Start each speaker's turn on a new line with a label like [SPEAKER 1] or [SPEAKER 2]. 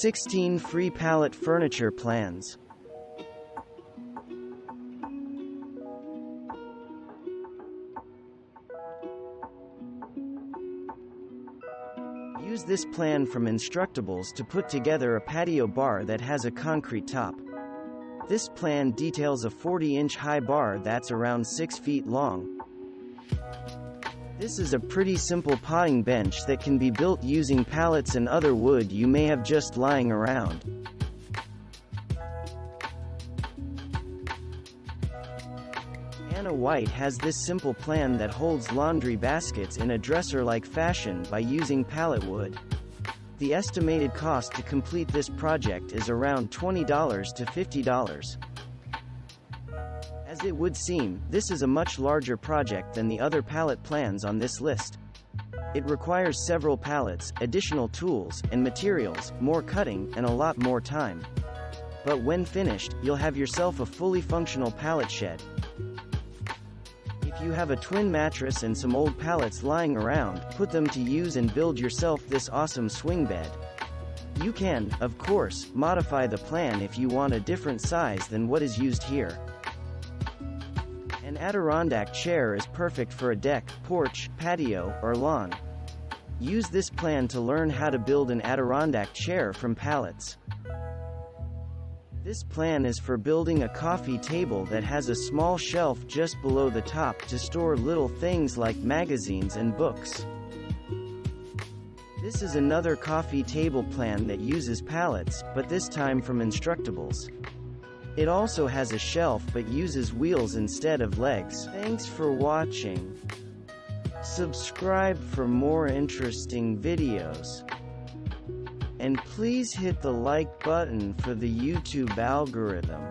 [SPEAKER 1] 16 free pallet furniture plans. Use this plan from Instructables to put together a patio bar that has a concrete top. This plan details a 40-inch high bar that's around 6 feet long. This is a pretty simple potting bench that can be built using pallets and other wood you may have just lying around. Anna White has this simple plan that holds laundry baskets in a dresser-like fashion by using pallet wood. The estimated cost to complete this project is around $20 to $50. As it would seem, this is a much larger project than the other pallet plans on this list. It requires several pallets, additional tools and materials, more cutting, and a lot more time. But when finished, you'll have yourself a fully functional pallet shed. If you have a twin mattress and some old pallets lying around, put them to use and build yourself this awesome swing bed. You can, of course, modify the plan if you want a different size than what is used here. An Adirondack chair is perfect for a deck, porch, patio, or lawn. Use this plan to learn how to build an Adirondack chair from pallets. This plan is for building a coffee table that has a small shelf just below the top to store little things like magazines and books. This is another coffee table plan that uses pallets, but this time from Instructables. It also has a shelf but uses wheels instead of legs. Thanks for watching. Subscribe for more interesting videos. And please hit the like button for the YouTube algorithm.